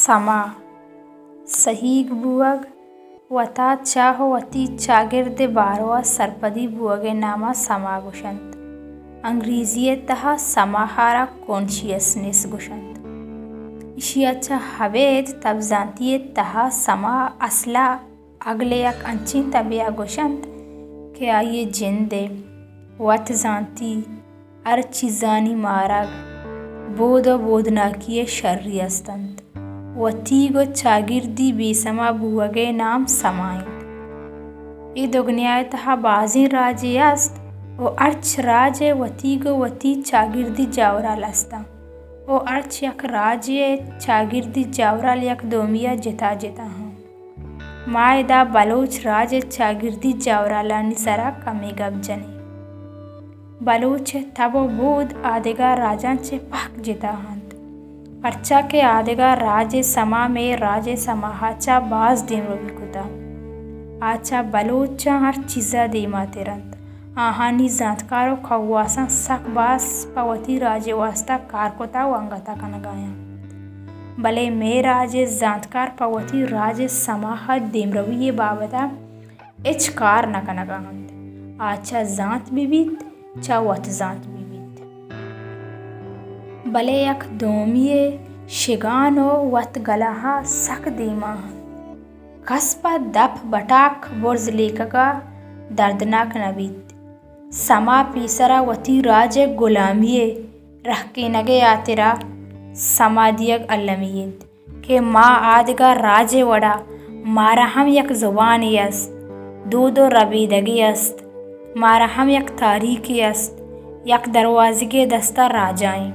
समा सहीग बुवग वता चाह वती चागिर्द बारवा सरपदी बुवगे नामा समा गुशंत। अंग्रेजीये तहा समाहारा कॉन्शियसनेस गुशंत। इशियाचा हवेद तब जानतीये तहा समा असला अगले यक अंची तबिया गुशंत के आये जिंदे वत जानती अर चीजानी मारग बोध बोधना किए शर्री अस्तंत। वतीगो चागिर्दी बेसमा बुवगे नाम समाइंद। ई दुगनियाय तहा बाजी राजे अस्त ओ अर्च राजे वतीगो वती चागिर्दी जावराल अस्ता। ओ अर्च यक राजे चागिर्दी जावराल यक दोमिया जिता जिता हूँ। मायदा बलोच राजे चागिर्दी जावरालानी सरा कमी गब जने। बलोच तबो बोध आदेगा राजांचे पहक जिता हंत। पर्चा के आदेगा राजे समा में राजे समाहाचा बाज दिन रोबिकुता। आचा बलोचा हर चीजा देमा तेरंत। आहानी जातकारो खवासा सक बास पवती राजे वास्ता कारकोता वंगता कनगाया। भले मे राजे जातकार पवती राजे समाहा देमरविये बाबता इच कार न कनगाहंत। आचा जात बिबित चा वत जात बिबित। भले यक दोमिये शिगानो वत गलाहा सक देमा कसपा दप बटाक बुर्ज लेकगा दर्दनाक नबीत। समा पीसरा वती राजे गुलामिये रहके नगे आतेरा समादियग अल्लमियत के माँ आदगा राजे वड़ा मारा हम यक जुबानी अस्त दो रबीदगी अस्त मारा हम यक तारीकी अस्त यक दरवाज़गे दस्ता राजाएं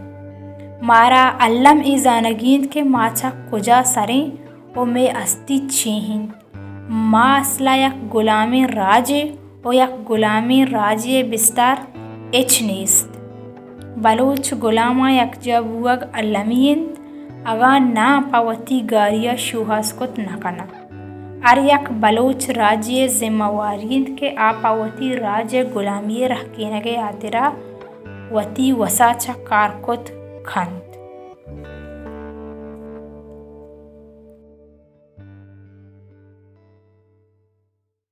मारा अल्लम ई जानगींद के माचा कुजा सरें ओ में अस्ती छेहिं माँ असला यक गुलामी राजे ओ यक गुलामी राजे बिस्तार इच नेस्त। बलोच गुलामा यक जबुअग अल्लमियंत अगा ना पवती गारिया शुहास्कुत नकना। अर यक बलोच राज्य जिम्मेवारियंत के आपावती राज्य गुलामी रह के नगे आतिरा वती वसाचा कारकुत खन।